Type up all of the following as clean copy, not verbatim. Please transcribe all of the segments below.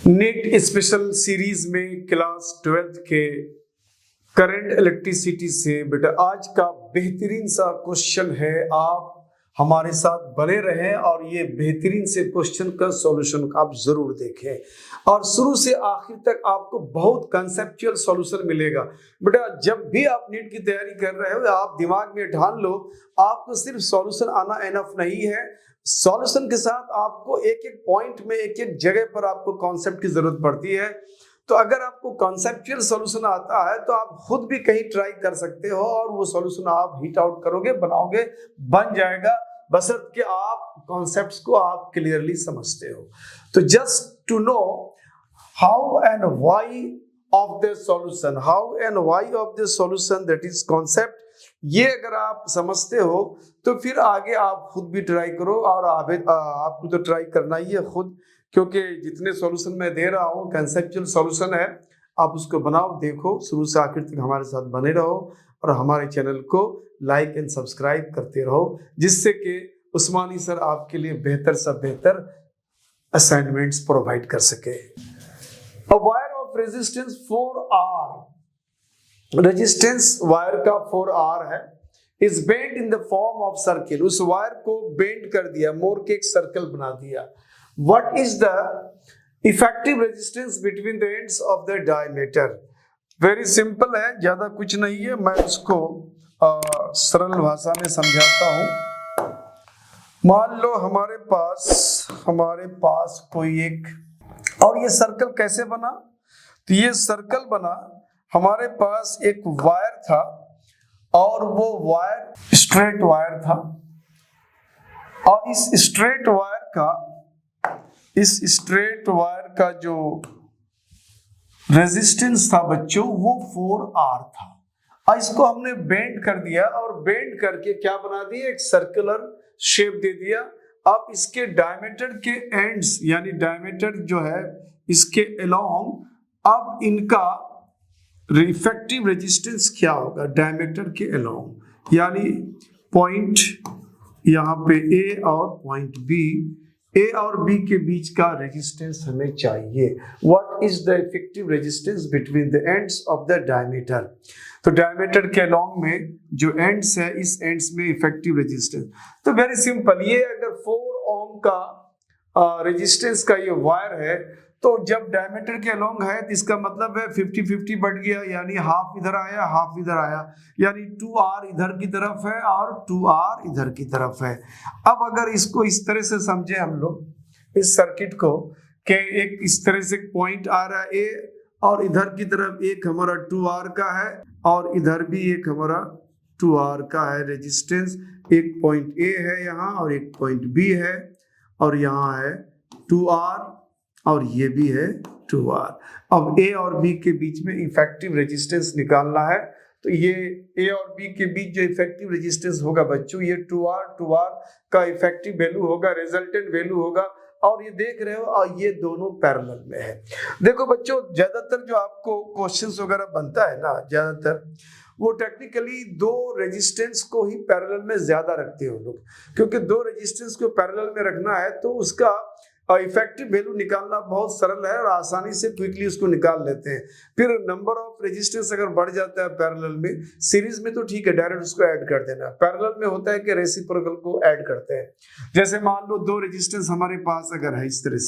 NEET special series में class 12th के current electricity से बेटा आज का बेहतरीन सा क्वेश्चन है। आप हमारे साथ बने रहें और ये बेहतरीन से क्वेश्चन का सॉल्यूशन आप जरूर देखें और शुरू से आखिर तक आपको बहुत कंसेप्चुअल सॉल्यूशन मिलेगा। बेटा जब भी आप नीट की तैयारी कर रहे हो आप दिमाग में ठान लो, आपको सिर्फ सॉल्यूशन आना एनफ नहीं है, सॉल्यूशन के साथ आपको एक एक पॉइंट में एक एक जगह पर आपको कॉन्सेप्ट की जरूरत पड़ती है। तो अगर आपको कॉन्सेप्चुअल सॉल्यूशन आता है तो आप खुद भी कहीं ट्राई कर सकते हो और वो सॉल्यूशन आप हिट आउट करोगे, बनाओगे, बन जाएगा, बशर्ते आप कॉन्सेप्ट्स को आप क्लियरली समझते हो। तो just to know how and why of the solution, how and why of the solution, that is concept. ये अगर आप समझते हो तो फिर आगे आप खुद भी ट्राई करो और आपको तो ट्राई करना ही है खुद, क्योंकि जितने सॉल्यूशन मैं दे रहा हूँ कंसेप्चुअल सॉल्यूशन है, आप उसको बनाओ, देखो, शुरू से आखिर तक हमारे साथ बने रहो और हमारे चैनल को लाइक एंड सब्सक्राइब करते रहो, जिससे कि उस्मानी सर आपके लिए बेहतर से बेहतर असाइनमेंट्स प्रोवाइड कर सके। A wire of resistance 4R, resistance wire का 4R है, is bend in the form of circle, उस वायर को बेंड कर दिया, मोड़ के एक सर्कल बना दिया। What is the effective resistance between the ends of the diameter? Very simple है, ज्यादा कुछ नहीं है, मैं इसको सरल भाषा में समझाता हूं। मान लो हमारे पास कोई एक, और ये सर्कल कैसे बना? तो ये सर्कल बना, हमारे पास एक वायर था और वो वायर स्ट्रेट वायर था, और इस स्ट्रेट वायर का जो रेजिस्टेंस था बच्चों वो 4R था। और इसको हमने बेंड कर दिया और बेंड करके क्या बना दिया, एक सर्कुलर शेप दे दिया। अब इसके डायमीटर के एंड्स, यानी डायमीटर जो है इसके अलोंग, अब इनका इफेक्टिव रेजिस्टेंस क्या होगा डायमीटर के अलोंग, यानी पॉइंट यहाँ पे ए और पॉइंट बी, ए और बी के बीच का रेजिस्टेंस हमें चाहिए। What is the effective resistance between the ends of the diameter? तो डायमीटर के अलोंग में जो एंड्स है, इस एंड्स में इफेक्टिव रेजिस्टेंस, तो वेरी सिंपल, ये अगर 4 ओम का रेजिस्टेंस का ये वायर है, तो जब डायमीटर के अलोंग है तो इसका मतलब है 50-50 बढ़ गया, यानी हाफ इधर आया, हाफ इधर आया, यानी 2R इधर की तरफ है और 2R इधर की तरफ है। अब अगर इसको इस तरह से समझे हम लोग इस सर्किट को, कि एक इस तरह से पॉइंट आ रहा है ए, और इधर की तरफ एक हमारा 2R का है और इधर भी एक हमारा 2R का है रेजिस्टेंस। एक पॉइंट ए है यहाँ और एक पॉइंट बी है, और यहाँ है 2R और ये भी है 2R। अब ए और बी के बीच में इफेक्टिव रेजिस्टेंस निकालना है, तो ये ए और बी के बीच जो इफेक्टिव रेजिस्टेंस होगा बच्चों, ये 2R का इफेक्टिव वैल्यू होगा, रिजल्टेंट वैल्यू होगा, और ये देख रहे हो, और ये दोनों पैरेलल में है। देखो बच्चों, ज्यादातर जो आपको क्वेश्चंस वगैरह बनता है ना, ज्यादातर वो टेक्निकली दो रेजिस्टेंस को ही पैरेलल में ज्यादा रखते हो लोग, क्योंकि दो रेजिस्टेंस को पैरेलल में रखना है तो उसका इफेक्टिव वैल्यू निकालना बहुत सरल है और आसानी से क्विकली उसको निकाल लेते हैं। फिर नंबर ऑफ रेजिस्टेंस अगर बढ़ जाता है पैरेलल में, सीरीज में तो ठीक है, डायरेक्ट उसको ऐड कर देना, पैरेलल में होता है कि रेसिप्रोकल को ऐड करते हैं। जैसे मान लो दो रेजिस्टेंस हमारे पास अगर है इस तरह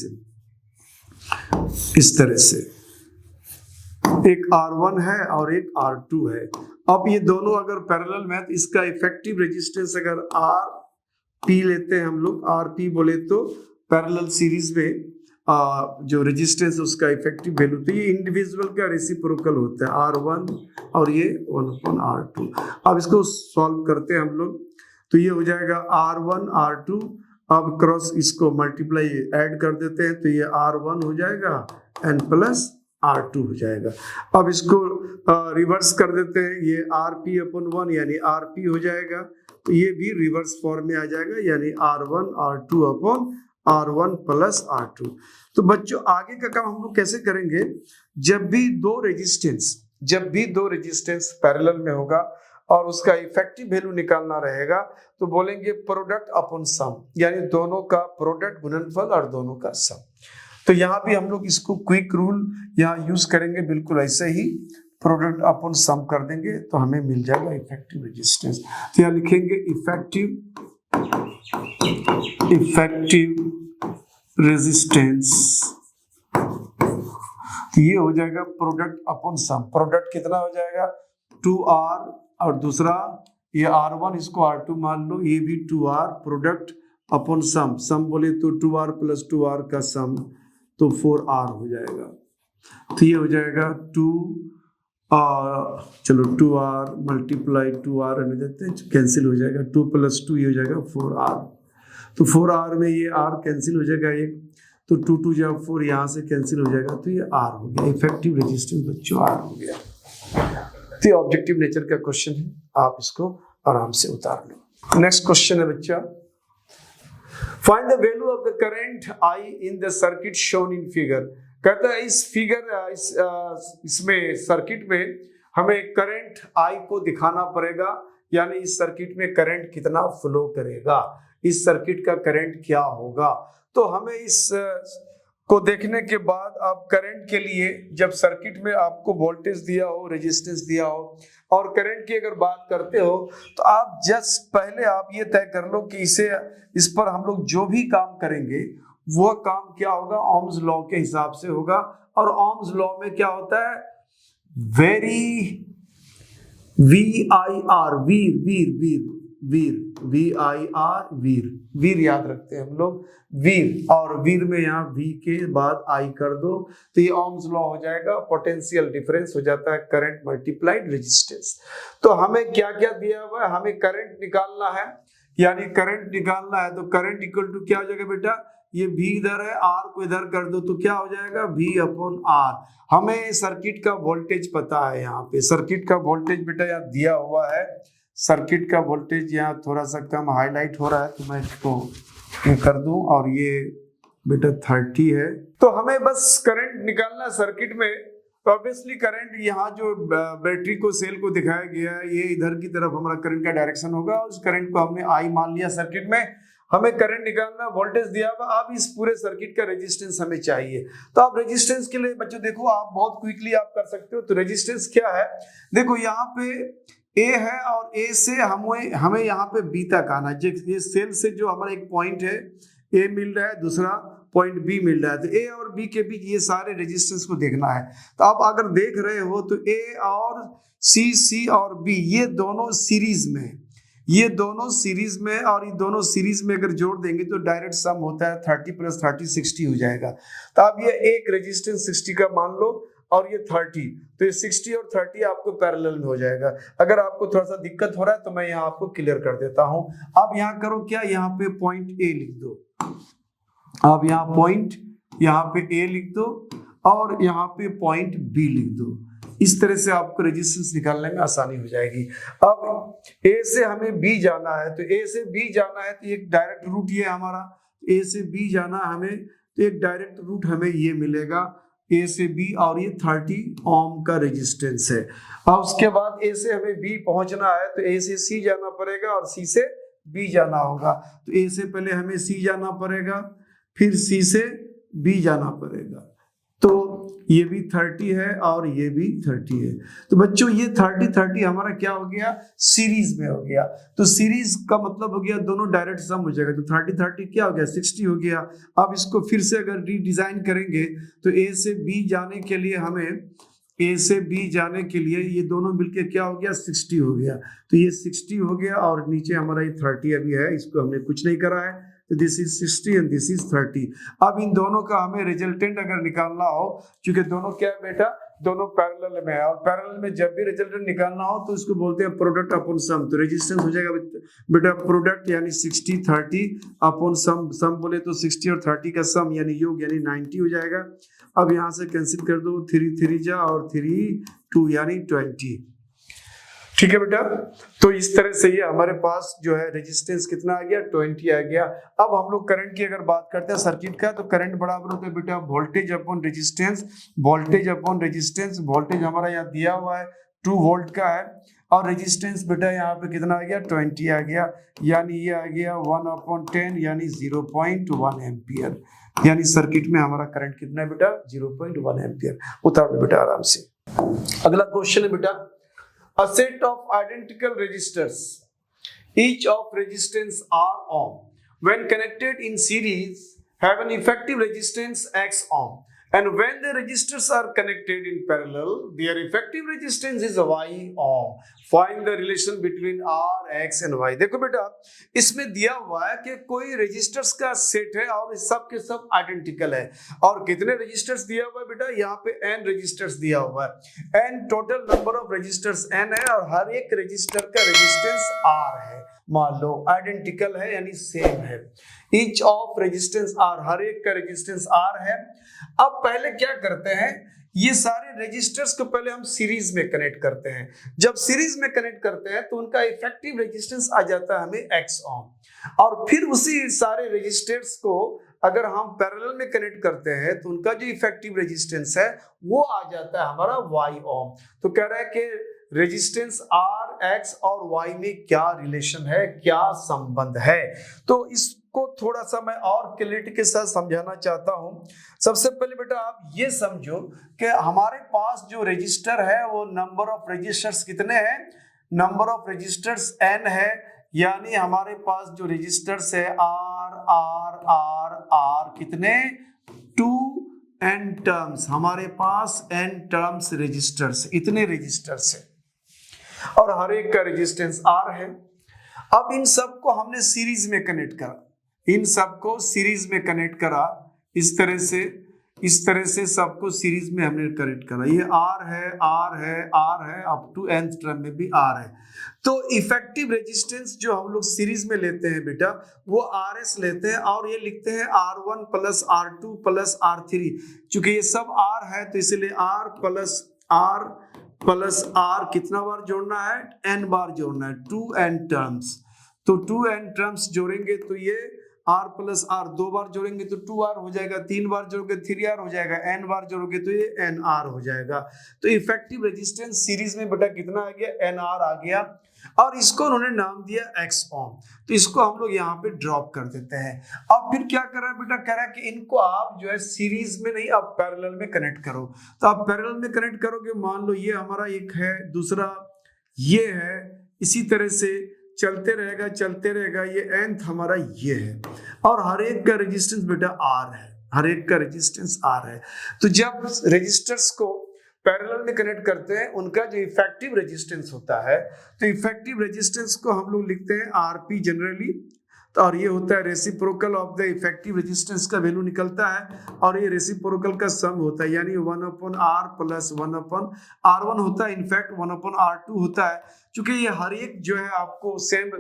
से एक R1 है और एक R2 है, अब ये दोनों अगर पैरेलल में है तो इसका इफेक्टिव रेजिस्टेंस अगर RP लेते हैं हम लोग, RP बोले तो पैरेलल सीरीज में जो रेजिस्टेंस उसका इफेक्टिव वैल्यू, तो ये इंडिविजुअल का रेसिप्रोकल होता है R1 और ये 1/R2। अब इसको सॉल्व करते हैं हम लोग, तो ये हो जाएगा R1 R2, अब क्रॉस इसको मल्टीप्लाई ऐड कर देते हैं तो ये R1 हो जाएगा n प्लस R2 हो जाएगा। अब इसको रिवर्स कर देते हैं, ये RP/1 यानी RP हो जाएगा, तो ये भी रिवर्स फॉर्म में आ जाएगा, यानी R1 R2/R1 प्लस R2। तो बच्चों आगे का काम हम लोग कैसे करेंगे, जब भी दो रेजिस्टेंस पैरेलल में होगा और उसका इफेक्टिव वैल्यू निकालना रहेगा, तो बोलेंगे प्रोडक्ट अपॉन सम, यानी दोनों का प्रोडक्ट गुणनफल और दोनों का सम। तो यहाँ भी हम लोग इसको क्विक रूल यहाँ यूज करेंगे, बिल्कुल ऐसे ही प्रोडक्ट अपन सम कर देंगे तो हमें मिल जाएगा इफेक्टिव रेजिस्टेंस। तो यहाँ लिखेंगे इफेक्टिव रेजिस्टेंस, तो ये हो जाएगा प्रोडक्ट अपन सम। प्रोडक्ट कितना हो जाएगा 2R, और दूसरा ये R1, इसको R2 मान लो, ये भी 2R, प्रोडक्ट अपन सम। सम बोले तो 2R प्लस 2R का सम, तो 4R हो जाएगा। तो ये हो जाएगा 2R मल्टीप्लाई 2R रहने देते हैं, कैंसिल हो जाएगा, 2 प्लस 2 ये हो जाएगा 4R। तो 4R में ये R कैंसिल हो जाएगा एक, तो 2 2 जा 4 यहाँ से कैंसिल हो जाएगा, तो ये R हो गया। इफेक्टिव रेजिस्टेंस बच्चों R हो गया। तो ये ऑब्जेक्टिव नेचर का क्वेश्चन है, आप इसको आराम से उतार लो। नेक्स्ट क्वेश्चन है बच्चा, find the value of the current I in the circuit shown in figure. कहता है इस फिगर इसमें सर्किट में हमें करंट I को दिखाना पड़ेगा, यानी इस सर्किट में करंट कितना फ्लो करेगा, इस सर्किट का करंट क्या होगा। तो हमें इस को देखने के बाद आप करंट के लिए, जब सर्किट में आपको वोल्टेज दिया हो, रेजिस्टेंस दिया हो, और करंट की अगर बात करते हो, तो आप जस्ट पहले आप ये तय कर लो कि इस पर हम लोग जो भी काम करेंगे वो काम क्या होगा, ओम्स लॉ के हिसाब से होगा। और ओम्स लॉ में क्या होता है, वीर याद रखते हैं हम लोग, वीर, और वीर में यहाँ वी के बाद आई कर दो, तो ये ओम्स लॉ हो जाएगा। पोटेंशियल डिफरेंस हो जाता है करंट मल्टीप्लाइड रेजिस्टेंस। तो हमें क्या क्या दिया हुआ है, हमें करंट निकालना है, यानी करंट निकालना है, तो करंट इक्वल टू क्या हो जाएगा बेटा, ये V इधर है, R को इधर कर दो, तो क्या हो जाएगा V अपॉन R। हमें सर्किट का वोल्टेज पता है, यहाँ पे सर्किट का वोल्टेज बेटा यहाँ दिया हुआ है। सर्किट का वोल्टेज यहाँ थोड़ा सा कम हाईलाइट हो रहा है, तो मैं इसको ये कर दूं, और ये बेटा 30 है। तो हमें बस करंट निकालना सर्किट में। तो ऑब्वियसली करंट यहाँ जो बैटरी को सेल को दिखाया गया है, ये इधर की तरफ हमारा करंट का डायरेक्शन होगा। उस करंट को हमने I मान लिया सर्किट में। हमें करंट निकालना, वोल्टेज दिया हुआ, अब इस पूरे सर्किट का रेजिस्टेंस हमें चाहिए। तो आप रेजिस्टेंस के लिए बच्चों देखो, आप बहुत क्विकली आप कर सकते हो। तो रेजिस्टेंस क्या है, देखो यहाँ पे A है, और A से हमें यहाँ पे B तक आना है। ये सेल से जो हमारा एक पॉइंट है A मिल रहा है, दूसरा पॉइंट B मिल रहा है, तो A और B के बीच ये सारे रेजिस्टेंस को देखना है। तो आप अगर देख रहे हो तो A और C और B ये दोनों सीरीज में, ये दोनों सीरीज में, और ये दोनों सीरीज में अगर जोड़ देंगे तो डायरेक्ट सम होता है 30 प्लस 30 60 हो जाएगा। तो अब ये एक रेजिस्टेंस 60 का मान लो, और ये 30, तो ये 60 और 30 आपको पैरेलल में हो जाएगा। अगर आपको थोड़ा सा दिक्कत हो रहा है तो मैं यहाँ आपको क्लियर कर देता हूँ। अब यहाँ करो क्या, यहाँ पे पॉइंट A लिख दो, अब यहाँ पॉइंट यहाँ पे A लिख दो, और यहाँ पे पॉइंट B लिख दो। इस तरह से आपको रेजिस्टेंस निकालने में आसानी हो जाएगी। अब A से हमें B जाना है, तो A से B जाना है तो एक डायरेक्ट रूट ये हमारा, A से B जाना है हमें, तो एक डायरेक्ट रूट हमें ये मिलेगा A से B, और ये 30 ओम का रेजिस्टेंस है। अब उसके बाद A से हमें B पहुंचना है, तो A से C जाना पड़ेगा और C से B जाना होगा। तो A से पहले हमें C जाना पड़ेगा, फिर C से B जाना पड़ेगा। तो ये भी 30 है और ये भी 30 है। तो बच्चों ये 30 हमारा क्या हो गया, सीरीज में हो गया। तो सीरीज का मतलब हो गया दोनों डायरेक्ट सम हो जाएगा। तो 30 क्या हो गया, 60 हो गया। अब इसको फिर से अगर रीडिजाइन करेंगे तो A से B जाने के लिए हमें, A से B जाने के लिए ये दोनों मिलके क्या हो गया, 60 हो गया। तो ये 60 हो गया, और नीचे हमारा ये 30 अभी है, इसको हमने कुछ नहीं करा है। तो this is 60 and this is 30। अब इन दोनों का हमें रिजल्टेंट अगर निकालना हो, क्योंकि दोनों क्या है बेटा, दोनों पैरेलल में है, और पैरेलल में जब भी रिजल्टेंट निकालना हो तो इसको बोलते हैं प्रोडक्ट अपॉन सम। तो रेजिस्टेंस हो जाएगा बेटा प्रोडक्ट, यानी 60 30 अपॉन सम। सम बोले तो 60 और 30 का सम यानी योग, यानी 90 हो जाएगा। अब यहाँ से कैंसिल कर दो, 3 3 जा और 3 2 यानी 20। ठीक है बेटा। तो इस तरह से ये हमारे पास जो है रेजिस्टेंस कितना आ गया, 20 आ गया। अब हम लोग करंट की अगर बात करते हैं सर्किट का, तो करंट बराबर होता है बेटा voltage upon resistance. Voltage upon resistance, voltage हमारा यहाँ दिया हुआ है 2 वोल्ट का है, और रेजिस्टेंस बेटा यहाँ पे कितना आ गया, 20 आ गया, यानी ये आ गया 1/10 यानी 0.1 एम्पियर। यानी सर्किट में हमारा करंट कितना है बेटा 0.1 एम्पियर। उतार दो बेटा आराम से। अगला क्वेश्चन है बेटा, a set of identical resistors each of resistance R ohm when connected in series have an effective resistance X ohm, and when the resistors are connected in parallel their effective resistance is Y ohm. Find the relation between R, X and Y. देखो बेटा इसमें दिया हुआ है कि कोई resistors का set है और सब के सब आइडेंटिकल है, और कितने रेजिस्टर्स दिया हुआ है बेटा, यहाँ पे n रेजिस्टर्स दिया हुआ है, n total number of resistors n है और हर एक रेजिस्टर का रेजिस्टेंस R है। मान लो आइडेंटिकल है यानी सेम है, ईच ऑफ रेजिस्टेंस R, हर एक का रेजिस्टेंस R है। अब पहले क्या करते हैं, ये सारे रेजिस्टर्स को पहले हम सीरीज में कनेक्ट करते हैं। जब सीरीज में कनेक्ट करते हैं तो उनका इफेक्टिव रेजिस्टेंस आ जाता है हमें X ओम, और फिर उसी सारे रेजिस्टर्स को अगर हम पैरेलल में कनेक्ट करते हैं तो उनका जो इफेक्टिव रेजिस्टेंस है वो आ जाता है हमारा Y ओम। तो कह रहा है कि रेजिस्टेंस R, X और Y में क्या रिलेशन है, क्या संबंध है। तो इसको थोड़ा सा मैं और क्लैरिटी के साथ समझाना चाहता हूं। सबसे पहले बेटा आप ये समझो कि हमारे पास जो रजिस्टर है वो नंबर ऑफ रजिस्टर्स कितने हैं, नंबर ऑफ रजिस्टर्स n है, यानी हमारे पास जो रजिस्टर्स है R कितने 2n टर्म्स, हमारे पास n टर्म्स रजिस्टर्स, इतने रजिस्टर्स है और हर एक का रेजिस्टेंस R है। अब इन सब को हमने सीरीज में कनेक्ट करा, इन सबको सीरीज में कनेक्ट करा, इस तरह से सबको सीरीज में हमने कनेक्ट करा। ये R है अप टू nth टर्म में भी R है। तो इफेक्टिव रेजिस्टेंस जो हम लोग सीरीज में लेते हैं बेटा वो RS लेते हैं और ये लिखते हैं R1 plus R2 plus R3। चूंकि ये सब R है तो इसलिए R प्लस R कितना बार जोड़ना है, n बार जोड़ना है, 2n टर्म्स। तो 2n टर्म्स जोड़ेंगे तो ये R प्लस R, 2 बार जोड़ेंगे तो 2R हो जाएगा, 3 बार जोड़ोगे 3R हो जाएगा, n बार जोड़ोगे तो ये nR हो जाएगा। तो इफेक्टिव रेजिस्टेंस सीरीज में बेटा कितना आ गया, nR आ गया, और इसको उन्होंने नाम दिया X ओम। तो इसको हम लोग यहाँ पे ड्रॉप कर देते हैं। अब फिर क्या कर रहा है बेटा, कह रहा है कि इनको आप जो है सीरीज में नहीं आप पैरेलल में कनेक्ट करो। तो आप पैरेलल में कनेक्ट करोगे, मान लो ये हमारा एक है, दूसरा ये है, इसी तरह से चलते रहेगा, ये nth हमारा ये है, और हर एक का रेजिस्टेंस बेटा R है, हर एक का रेजिस्टेंस R है। तो जब रेजिस्टर्स को पैरेलल में कनेक्ट करते हैं उनका जो इफेक्टिव रेजिस्टेंस होता है, तो इफेक्टिव रेजिस्टेंस को हम लोग लिखते हैं RP जनरली, तो और ये होता है reciprocal of the effective resistance का वैल्यू निकलता है, और ये रेसिप्रोकल का सम होता है, यानी 1/R प्लस 1/R1 होता है, इनफैक्ट 1/R2 होता है। क्योंकि ये हर एक जो है आपको सेम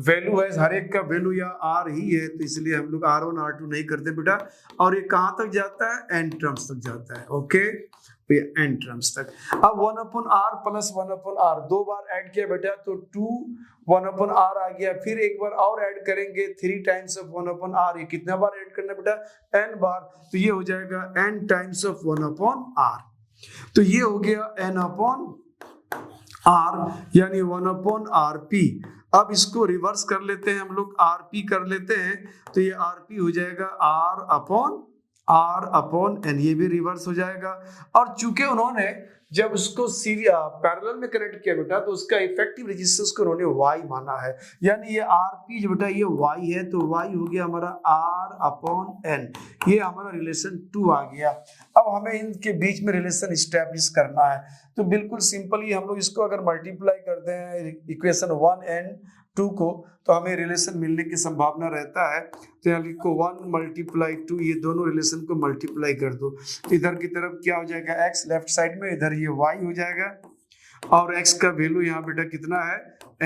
वैल्यू है, हर एक का वैल्यू या R ही है, तो इसलिए हम लोग R1 R2 नहीं करते बेटा। और ये कहाँ तक जाता है, n टर्म्स तक जाता है, ओके, n टर्म्स तक। अब 1/R प्लस 1/R 2 बार ऐड किया बेटा तो 2 1/R आ गया, फिर एक बार और ऐड करेंगे 3 टाइम्स ऑफ 1/R, ये कितना बार ऐड करना बेटा, n बार, तो ये हो जाएगा n टाइम्स ऑफ 1/R। तो ये हो गया n/R यानी 1/RP। अब इसको रिवर्स कर लेते हैं हम लोग, RP कर लेते हैं, तो ये RP हो जाएगा R/N, ये भी रिवर्स हो जाएगा। और चूंकि उन्होंने जब उसको पैरेलल में कनेक्ट किया बेटा तो उसका इफेक्टिव रेजिस्टेंस को उन्होंने Y माना है, यानी ये RP जो बेटा ये Y है, तो Y हो गया हमारा R/N, ये हमारा रिलेशन 2 आ गया। अब हमें इनके बीच में रिलेशन स्टैब्लिश करना है, तो बिल्कुल सिंपली हम लोग इसको अगर मल्टीप्लाई करते हैं इक्वेशन 1 एंड 2 को, तो हमें रिलेशन मिलने की संभावना रहता है। तो यहाँ लिखो 1 × 2, ये दोनों रिलेशन को मल्टीप्लाई कर दो, तो इधर की तरफ क्या हो जाएगा x लेफ्ट साइड में, इधर ये y हो जाएगा, और x का वैल्यू यहाँ बेटा कितना है,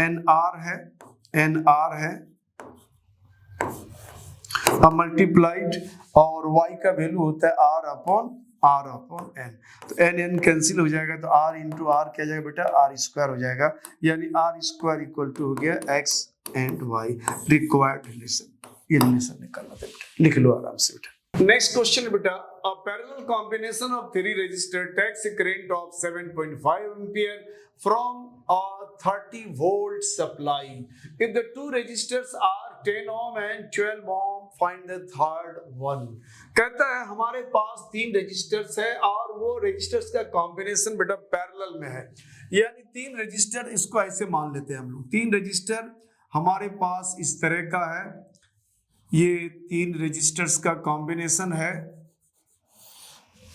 nr है, अब मल्टीप्लाइड, और y का वैल्यू होता है R/N, तो n कैंसिल हो जाएगा, तो R × R क्या जाएगा बेटा, R² हो जाएगा, यानी R² इक्वल टू हो गया x and y required relation. ये रिलेशन निकालना था बेटा, लिख लो आराम से बेटा। नेक्स्ट क्वेश्चन बेटा, a parallel combination of 3 resistor takes a current of 7.5 ampere from a 30 volt supply if the 2 resistors are 10 ohm and 12 ohm, find the third one। कहता है हमारे पास 3 रजिस्टर्स है और वो रजिस्टर्स का कॉम्बिनेशन बेटा पैरेलल में है, यानी 3 रजिस्टर, इसको ऐसे मान लेते हैं हम लोग 3 रजिस्टर हमारे पास इस तरह का है, ये 3 रजिस्टर्स का कॉम्बिनेशन है,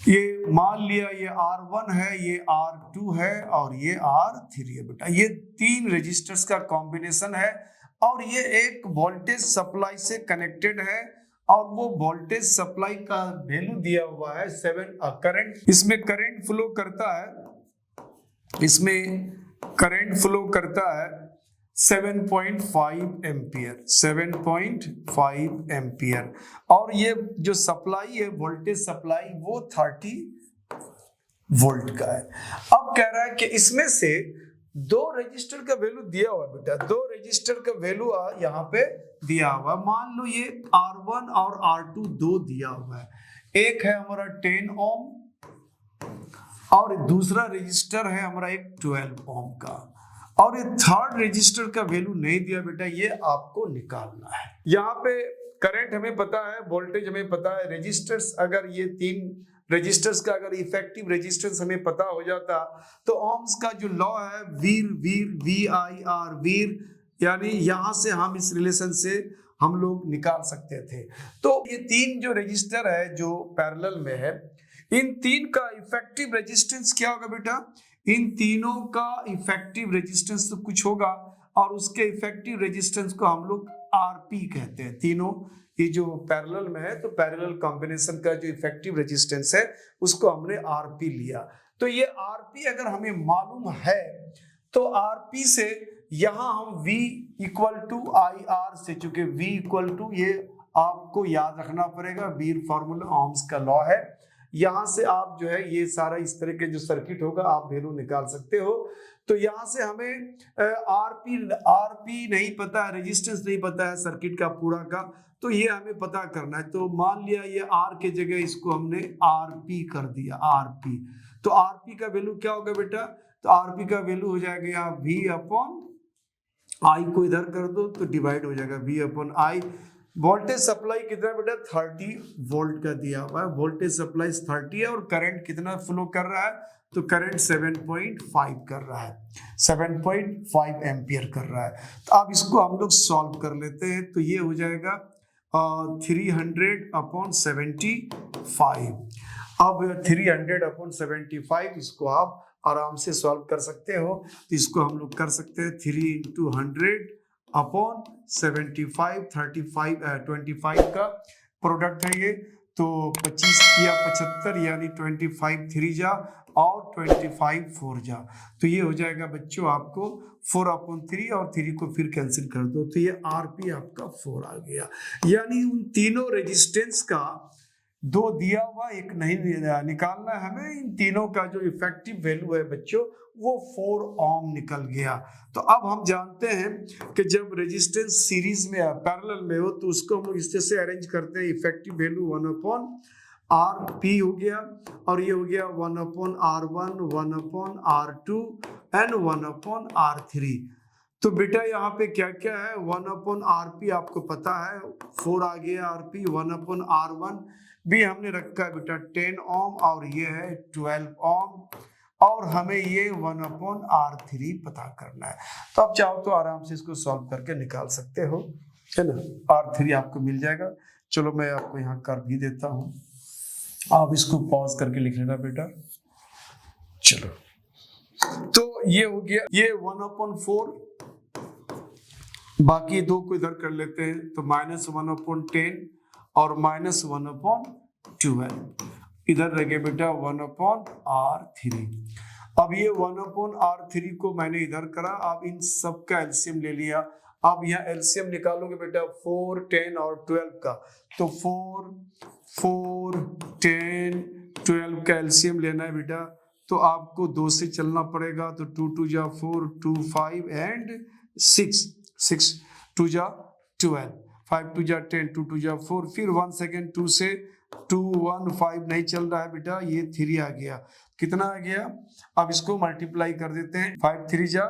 ये मान लिया ये R1 है, ये R2 है और ये R3 है बेटा, ये 3 रजिस्टर्स का कॉम्बिनेशन है और ये एक वोल्टेज सप्लाई से कनेक्टेड है और वो वोल्टेज सप्लाई का वैल्यू दिया हुआ है 7 करंट, इसमें करंट फ्लो करता है, इसमें करंट फ्लो करता है 7.5 एम्पियर, 7.5 एम्पियर और ये जो सप्लाई है वोल्टेज सप्लाई वो 30 वोल्ट का है। अब कह रहा है कि इसमें से 2 रजिस्टर का वैल्यू दिया हुआ है बेटा, 2 रजिस्टर का वैल्यू यहाँ पे दिया हुआ है, मान लो ये R1 और R2 2 दिया हुआ है, एक है हमारा 10 ओम और दूसरा रजिस्टर है हमारा एक 12 ओम का, और ये थर्ड रजिस्टर का वैल्यू नहीं दिया बेटा, ये आपको निकालना है। यहाँ पे करंट हमें पता है, वोल्टेज हमें पता है, रेजिस्टेंस अगर ये 3 रेजिस्टर्स का अगर इफेक्टिव रेजिस्टेंस हमें पता हो जाता तो ओम्स का जो लॉ है VIR वीर, यानी यहाँ से हम इस रिलेशन से हम लोग निकाल सकते थे। तो ये 3 जो रजिस्टर है जो पैरेलल में है, इन 3 का इफेक्टिव रेजिस्टेंस क्या होगा बेटा, इन तीनों का इफेक्टिव रेजिस्टेंस तो कुछ होगा और उसके इफेक्टिव रेजिस्टेंस को हम लोग RP कहते हैं। तीनों ये जो पैरेलल में है तो पैरेलल कॉम्बिनेशन का जो इफेक्टिव रेजिस्टेंस है उसको हमने RP लिया। तो ये RP अगर हमें मालूम है तो RP से यहाँ हम V इक्वल टू IR से, चूंकि V इक्वल टू ये आपको याद रखना पड़ेगा, वीर फॉर्मूला ओम्स का लॉ है, यहाँ से आप जो है ये सारा इस तरह के जो सर्किट होगा आप वैल्यू निकाल सकते हो। तो यहाँ से हमें RP नहीं पता है, रेजिस्टेंस नहीं पता है सर्किट का पूरा का, तो ये हमें पता करना है। तो मान लिया ये R के जगह इसको हमने RP कर दिया, RP। तो RP का वैल्यू क्या होगा बेटा, तो RP का वैल्यू हो जाएगा यहाँ V अपॉन I को इधर कर दो तो डिवाइड हो जाएगा V upon I। Voltage supply कितना बेटा 30 वोल्ट का दिया हुआ है, वोल्टेज सप्लाई 30 है और करंट कितना फ्लो कर रहा है, तो करंट 7.5 कर रहा है, 7.5 एम्पियर कर रहा है। तो अब इसको हम लोग सॉल्व कर लेते हैं, तो ये हो जाएगा 300 अपॉन 75। अब 300 अपॉन 75 इसको आप आराम से सॉल्व कर सकते हो, तो इसको हम लोग कर सकते हैं 3 इंटू 100 अपॉन 75, 25 का प्रोडक्ट है ये, तो 25 या 75 यानी 25 3 जा और 25 4 जा, तो ये हो जाएगा बच्चों आपको 4/3 और 3 को फिर कैंसिल कर दो तो ये RP आपका 4 आ गया। यानी उन तीनों रेजिस्टेंस का 2 दिया हुआ, एक नहीं निकालना है हमें, इन तीनों का जो इफेक्टिव वैल्यू है बच्चों वो 4 ओम निकल गया। तो अब हम जानते हैं कि जब रेजिस्टेंस सीरीज में है, पैरेलल में हो, तो उसको हम लोग इस तरह से अरेंज करते हैं, इफेक्टिव वैल्यू 1/RP हो गया और ये हो गया 1/R1, 1/R2 एंड 1/R3। तो बेटा यहाँ पे क्या क्या है, 1/RP आपको पता है 4 आ गया RP, 1/R1 भी हमने रखा है बेटा 10 ओम और ये है 12 ओम, और हमें ये 1/R3 पता करना है। तो आप चाहो तो आराम से इसको सॉल्व करके निकाल सकते हो, है ना, R3 आपको मिल जाएगा। चलो मैं आपको यहाँ कर भी देता हूँ, आप इसको पॉज करके लिख लेना बेटा। चलो तो ये हो गया, ये 1/4, बाकी 2 को इधर कर लेते हैं, तो -1/10 और -1/12 इधर रह गया बेटा 1/R3। अब ये 1/R3 को मैंने इधर करा, अब इन सब का एलसीएम ले लिया। अब यहाँ एलसीएम निकालोगे बेटा 4, 10 और 12 का, तो 4, 10, 12 का एलसीएम लेना है बेटा, तो आपको 2 से चलना पड़ेगा, तो 2 2 जा 4, 2 5 एंड 6 2 जा 12, 5 2 जा 10, 2 2 जा 4, फिर 1 सेकेंड 2 से 2 1 5 नहीं चल रहा है बेटा, ये 3 आ गया, कितना आ गया, अब इसको मल्टीप्लाई कर देते हैं, 5 3 जा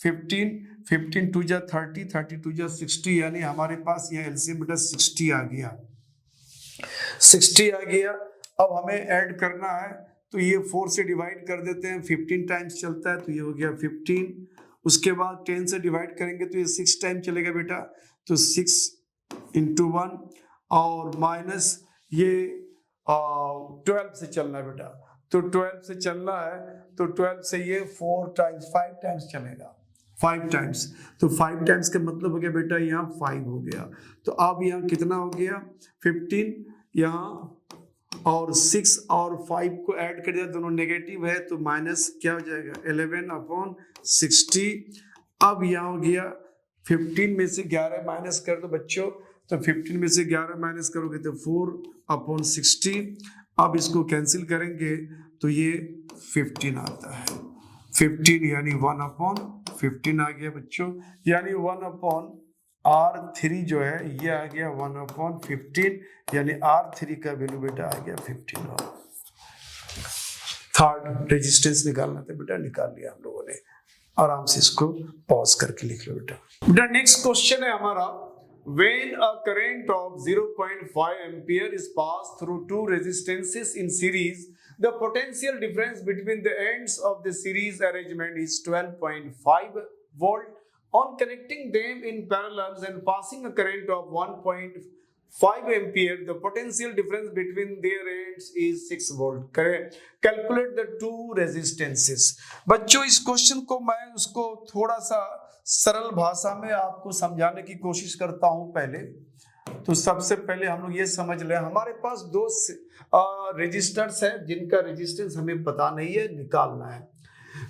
15, 15 टू जा 30, 30 टू जा 60, यानी हमारे पास यह एलसीएम बेटा 60 आ गया, 60 आ गया। अब हमें ऐड करना है, तो ये 4 से डिवाइड कर देते हैं, 15 टाइम्स चलता है, तो ये हो गया 15। उसके बाद 10 से डिवाइड करेंगे तो ये 6 टाइम चलेगा बेटा, तो 6 इंटू 1, और माइनस ये 12 से चलना है बेटा, तो 12 से चलना है, तो 12 से ये 4 टाइम्स 5 टाइम्स चलेगा, 5 टाइम्स, तो 5 टाइम्स का मतलब हो गया बेटा यहाँ 5 हो गया। तो अब यहाँ कितना हो गया 15 यहाँ, और 6 और 5 को ऐड कर दिया, दोनों नेगेटिव है, तो माइनस क्या हो जाएगा 11/60। अब यहाँ हो गया 15 में से 11 माइनस कर दो बच्चों, तो 15 में से 11 माइनस करोगे तो 4/60। अब इसको कैंसिल करेंगे तो ये 15 आता है, 15 यानी 1/15 आ गया बच्चों, यानी 1/R3 जो है ये आ गया 1/15, यानी R3 का वैल्यू बेटा आ गया 15। थर्ड रेजिस्टेंस निकालना था बेटा, निकाल लिया हम लोगों ने। आराम से इसको पॉज करके लिख लो बेटा। नेक्स्ट क्वेश्चन है हमारा, when a current of 0.5 ampere is passed through two resistances in series, the potential difference between the ends of the series arrangement is 12.5 volt. On connecting them in parallel and passing a current of 1.5 ampere, the potential difference between their ends is 6 volt. Correct? Calculate the two resistances. बच्चों इस question को मैं उसको थोड़ा सा सरल भाषा में आपको समझाने की कोशिश करता हूं। पहले तो सबसे पहले हम लोग ये समझ लें, हमारे पास दो रेजिस्टर्स है जिनका रेजिस्टेंस हमें पता नहीं है, निकालना है।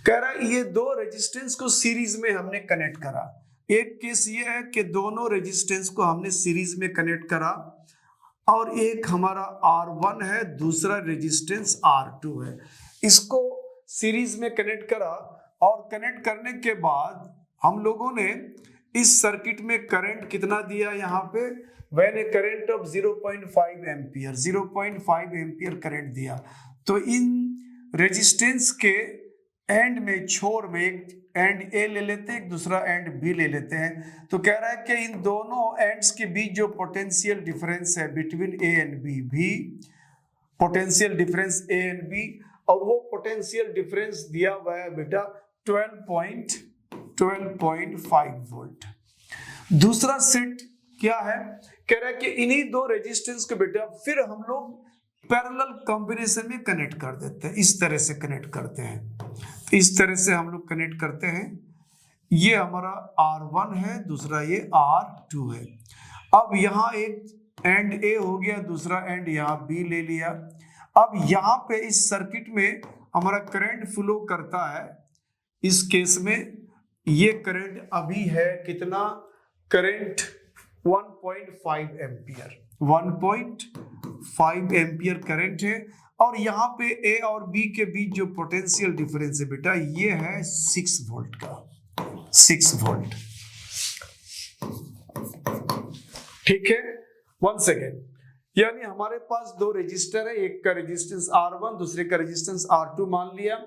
कह रहा है ये दो रेजिस्टेंस को सीरीज में हमने कनेक्ट करा। एक केस ये है कि दोनों रेजिस्टेंस को हमने सीरीज में कनेक्ट करा, और एक हमारा R1 है, दूसरा रेजिस्टेंस R2 है। इसको सीरीज में कनेक्ट करा, और कनेक्ट करने के बाद हम लोगों ने इस सर्किट में करंट कितना दिया, यहाँ पे when A current of 0.5 ampere, 0.5 ampere current दिया। तो इन रेजिस्टेंस के एंड में, छोर में, एक एंड ए ले लेते हैं, एक दूसरा एंड बी ले लेते हैं। तो कह रहा है कि इन दोनों एंड्स के बीच जो पोटेंशियल डिफरेंस है बिटवीन ए एंड बी, भी potential difference A and B, और वो पोटेंशियल डिफरेंस दिया हुआ है बेटा 12.5 वोल्ट। दूसरा सेट क्या है, कह रहा है कि इन्हीं दो रेजिस्टेंस को बेटा फिर हम लोग पैरेलल कॉम्बिनेशन में कनेक्ट कर देते हैं, इस तरह से कनेक्ट करते हैं। इस तरह से हम लोग कनेक्ट करते हैं, ये हमारा R1 है, दूसरा ये R2 है। अब यहाँ एक एंड ए हो गया, दूसरा एंड यहाँ बी ले लिया। अब यहाँ पे इस सर्किट में हमारा करंट फ्लो करता है। इस केस में ये करंट अभी है कितना, करंट 1.5 एम्पियर, 1.5 एम्पियर करंट है। और यहाँ पे ए और बी के बीच जो पोटेंशियल डिफरेंस है बेटा ये है 6 वोल्ट का, 6 वोल्ट। ठीक है, 1 सेकेंड। यानी हमारे पास दो रेजिस्टर है, एक का रेजिस्टेंस R1, दूसरे का रेजिस्टेंस R2 मान लिया,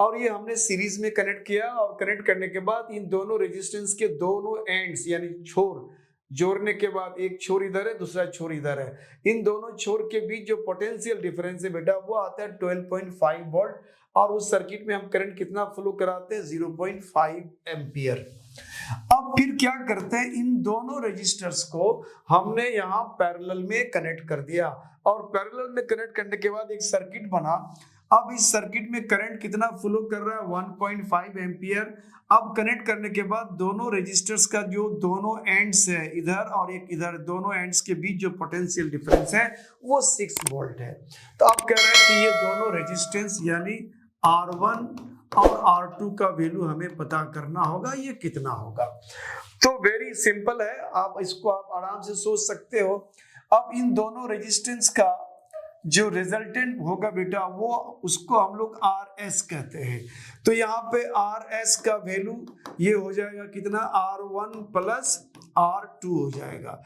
और ये हमने सीरीज में कनेक्ट किया। और कनेक्ट करने के बाद इन दोनों रेजिस्टेंस के दोनों एंड्स यानी छोर जोड़ने के बाद, एक छोर इधर है, दूसरा छोर इधर है, इन दोनों छोर के बीच जो पोटेंशियल डिफरेंस है बेटा वो आता है 12.5 वोल्ट। और उस सर्किट में हम करंट कितना फ्लो कराते हैं, 0.5 एम्पियर। अब फिर क्या करते हैं, इन दोनों रेजिस्टर्स को हमने यहाँ पैरेलल में कनेक्ट कर दिया, और पैरेलल में कनेक्ट करने के बाद एक सर्किट बना। अब इस सर्किट में करंट कितना फ्लो कर रहा है, 1.5 एम्पियर। अब कनेक्ट करने के बाद दोनों रेजिस्टर्स का जो दोनों एंड्स है, इधर और एक इधर, दोनों एंड्स के बीच जो पोटेंशियल डिफरेंस है वो 6 वोल्ट है। तो अब कह रहे हैं कि ये दोनों रेजिस्टेंस यानी R1 और R2 का वैल्यू हमें पता करना होगा, ये कितना होगा। तो वेरी सिंपल है, आप इसको आप आराम से सोच सकते हो। अब इन दोनों रेजिस्टेंस का जो रिजल्टेंट होगा बेटा वो उसको हम लोग RS कहते हैं। तो यहाँ पे RS का वैल्यू ये हो जाएगा कितना, R1 प्लस R2 हो जाएगा।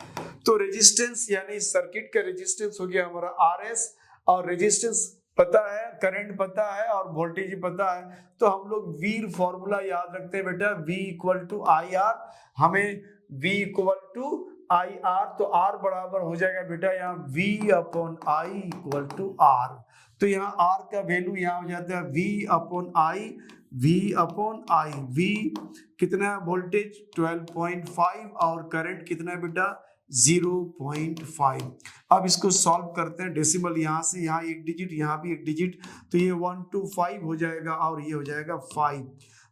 तो रेजिस्टेंस यानी सर्किट का रेजिस्टेंस हो गया हमारा RS, और रेजिस्टेंस पता है, करंट पता है और वोल्टेज पता है, तो हम लोग वीर फॉर्मूला याद रखते हैं बेटा, V equal to I R. हमें V equal to I R, तो R बराबर हो जाएगा बेटा यहाँ V upon I equal to R। तो यहाँ R का वैल्यू यहाँ हो जाता है V अपॉन आई, V अपॉन आई। V कितना है वोल्टेज 12.5 और करंट कितना है बेटा 0.5। अब इसको सॉल्व करते हैं, डेसिमल यहाँ से यहाँ एक डिजिट, यहाँ भी एक डिजिट, तो ये 1 to 5 हो जाएगा और ये हो जाएगा 5।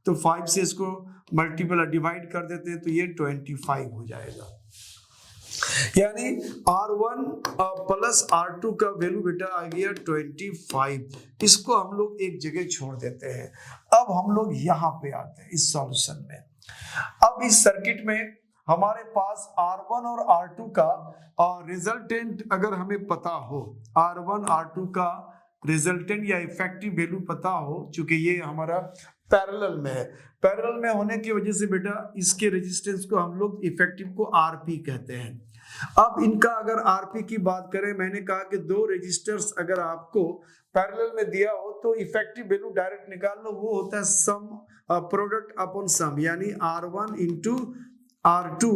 तो 5 से इसको मल्टीपल डिवाइड कर देते हैं तो ये 25 हो जाएगा। यानी R1 प्लस R2 का वैल्यू बेटा आ गया 25। इसको हम लोग एक जगह छोड़ देते हैं। अब हम लोग यहाँ पे आते हैं इस सॉल्यूशन में। अब इस सर्किट में हमारे पास R1 और R2 का रिजल्टेंट अगर हमें पता हो, R1 R2 का रिजल्टेंट या इफेक्टिव वैल्यू पता हो, चूंकि ये हमारा पैरेलल में है, पैरेलल में होने की वजह से बेटा इसके रेजिस्टेंस को हम लोग इफेक्टिव को RP कहते हैं। अब इनका अगर RP की बात करें, मैंने कहा कि दो रेजिस्टर्स अगर आपको पैरेलल में दिया हो तो इफेक्टिव वैल्यू डायरेक्ट निकाल लो, वो होता है सम प्रोडक्ट अपॉन सम, यानी R1 इंटू R2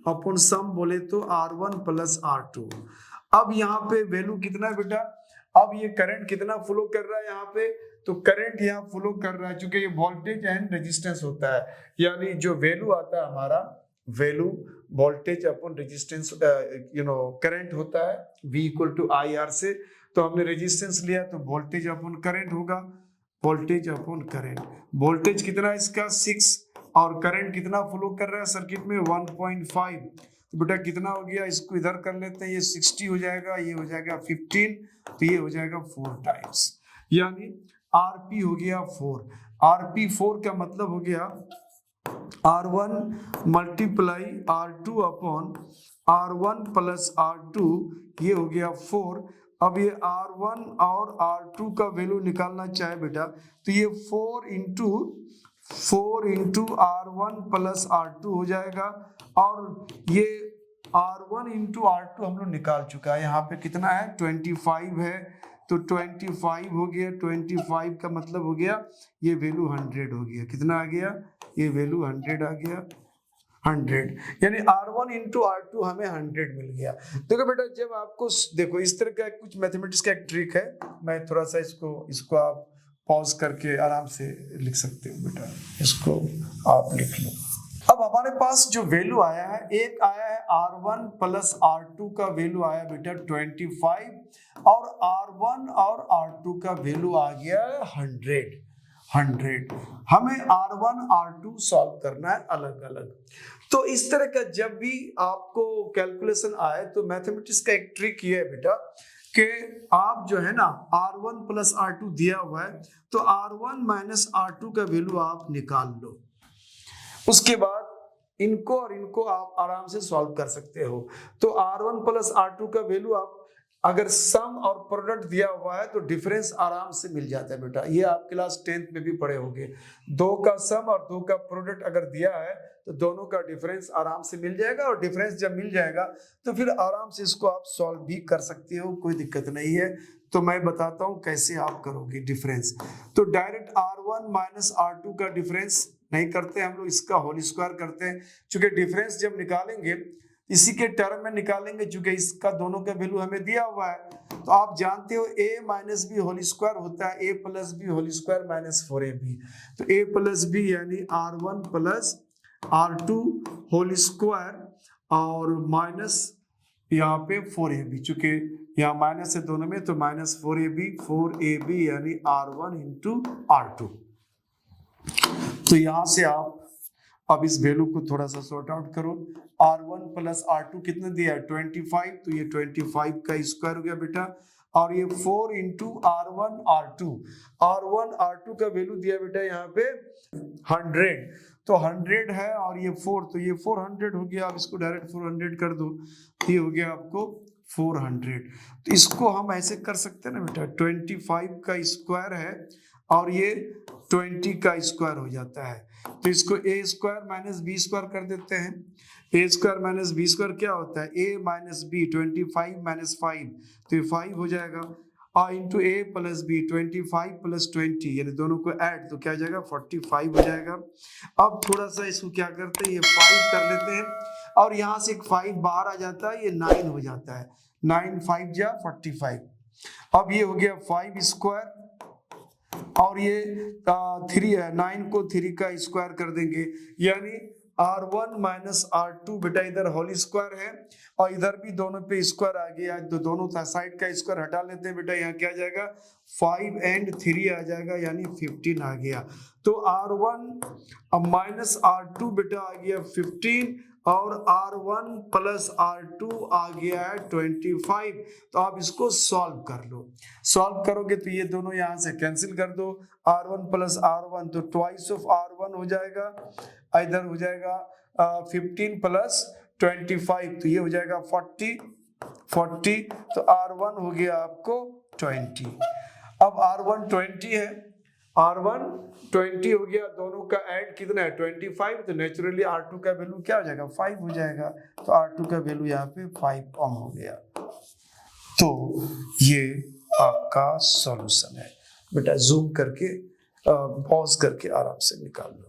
अपॉन सम बोले तो R1 प्लस R2। अब यहाँ पे वैल्यू कितना है बेटा, अब ये करंट कितना फ्लो कर रहा है यहाँ पे, तो करंट यहाँ फ्लो कर रहा है, चूंकि ये वोल्टेज एंड रेजिस्टेंस होता है, यानी जो वैल्यू आता है हमारा value voltage upon resistance current होता है V equal to I R से। तो हमने रेजिस्टेंस लिया तो वोल्टेज अपॉन करंट होगा, वोल्टेज अपॉन करंट। वोल्टेज कितना है इसका 6 और करंट कितना फ्लो कर रहा है सर्किट में 1.5। तो बेटा कितना हो गया, इसको इधर कर लेते हैं, ये 60 हो जाएगा, ये हो जाएगा 15, तो ये हो जाएगा 4 टाइम्स, यानी RP हो गया 4। RP 4 का मतलब हो गया R1 multiply R2 upon R1 plus R2, ये हो गया 4। अब ये R1 और R2 का वैल्यू निकालना चाहे बेटा तो ये 4 इंटू R1 प्लस R2 हो जाएगा, और ये R1 इंटू R2 हम लोग निकाल चुका है, यहाँ पे कितना है 25 है, तो 25 हो गया, 25 का मतलब हो गया ये वैल्यू 100 हो गया। कितना आ गया, ये वैल्यू 100 आ गया, 100, यानी R1 इंटू R2 हमें 100 मिल गया। देखो बेटा जब आपको देखो इस तरह का कुछ मैथमेटिक्स का एक ट्रिक है, मैं थोड़ा सा इसको आप पॉज करके आराम से लिख सकते हो बेटा, इसको आप लिख लो। अब हमारे पास जो वैल्यू आया है, एक आया है R1 प्लस R2 का वैल्यू आया बेटा 25, और R1 और R2 का वैल्यू आ गया 100। हमें R1 R2 सॉल्व करना है अलग अलग। तो इस तरह का जब भी आपको कैलकुलेशन आए तो मैथमेटिक्स का एक ट्रिक ये है बेटा कि आप जो है ना R1 प्लस R2 दिया हुआ है तो R1 माइनस R2 का वैल्यू आप निकाल लो, उसके बाद इनको और इनको आप आराम से सॉल्व कर सकते हो। तो R1 प्लस R2 का वैल्यू आप अगर सम और प्रोडक्ट दिया हुआ है तो डिफरेंस आराम से मिल जाता है बेटा, ये आप क्लास 10th में भी पढ़े होंगे। 2 का सम और 2 का प्रोडक्ट अगर दिया है तो दोनों का डिफरेंस आराम से मिल जाएगा, और डिफरेंस जब मिल जाएगा तो फिर आराम से इसको आप सॉल्व भी कर सकते हो, कोई दिक्कत नहीं है। तो मैं बताता हूँ कैसे आप करोगे डिफरेंस। तो डायरेक्ट R1 माइनस R2 का डिफरेंस नहीं करते हम लोग, इसका होल स्क्वायर करते हैं, क्योंकि डिफरेंस जब निकालेंगे इसी के टर्म में निकालेंगे, चूंकि इसका दोनों का वैल्यू हमें दिया हुआ है। तो आप जानते हो a minus B whole square होता है a plus B whole square minus 4ab। तो a प्लस बी यानी R1 plus R2 whole square और माइनस यहाँ पे 4ab, चूंकि यहाँ माइनस है दोनों में तो माइनस 4ab यानी R1 इंटू R2। तो यहाँ से आप अब इस वैल्यू को थोड़ा सा सॉर्ट आउट करो। R1 प्लस R2 कितना दिया है 25, तो ये 25 का स्क्वायर हो गया बेटा, और ये 4 इंटू R1 R2 का वैल्यू दिया बेटा यहाँ पे 100, तो 100 है और ये 4, तो ये 400 हो गया। आप इसको डायरेक्ट 400 कर दो, ये हो गया आपको 400। तो इसको हम ऐसे कर सकते हैं ना बेटा, 25 का स्क्वायर है और ये 20 का स्क्वायर हो जाता है, तो इसको a square minus B square कर देते हैं। a square minus B square क्या होता है, a माइनस बी, 25 माइनस 5, तो ये 5 हो जाएगा। इंटू ए प्लस बी 25 प्लस 20 यानी दोनों को ऐड तो क्या हो जाएगा 45 हो जाएगा। अब थोड़ा सा इसको क्या करते हैं, ये 5 कर लेते हैं और यहाँ से एक 5 बाहर आ जाता है, ये 9 हो जाता है। 9 5 जा 45। अब ये हो गया 5 स्क्वायर और ये 3 है, 9 को 3 का स्क्वायर कर देंगे यानी R1 माइनस R2 बेटा इधर होल स्क्वायर है और इधर भी दोनों पे स्क्वायर आ गया तो दोनों साइड का स्क्वायर हटा लेते हैं बेटा, यहाँ क्या आ जाएगा 5 and 3 आ जाएगा यानी 15 आ गया। तो R1 माइनस R2 बेटा आ गया 15 और R1 प्लस R2 आ गया है 25। तो आप इसको सॉल्व कर लो, सॉल्व करोगे तो ये दोनों यहाँ से कैंसिल कर दो, R1 प्लस R1 तो ट्वाइस ऑफ R1 हो जाएगा, इधर हो जाएगा 15 प्लस 25 तो ये हो जाएगा 40 तो R1 हो गया आपको 20। अब R1 20 है, R1 20 हो गया, दोनों का ऐड कितना है 25 तो नेचुरली R2 का वैल्यू क्या हो जाएगा 5 हो जाएगा। तो R2 का वैल्यू यहाँ पे 5 ओम हो गया। तो ये आपका सॉल्यूशन है बेटा, जूम करके पॉज करके आराम से निकाल लो।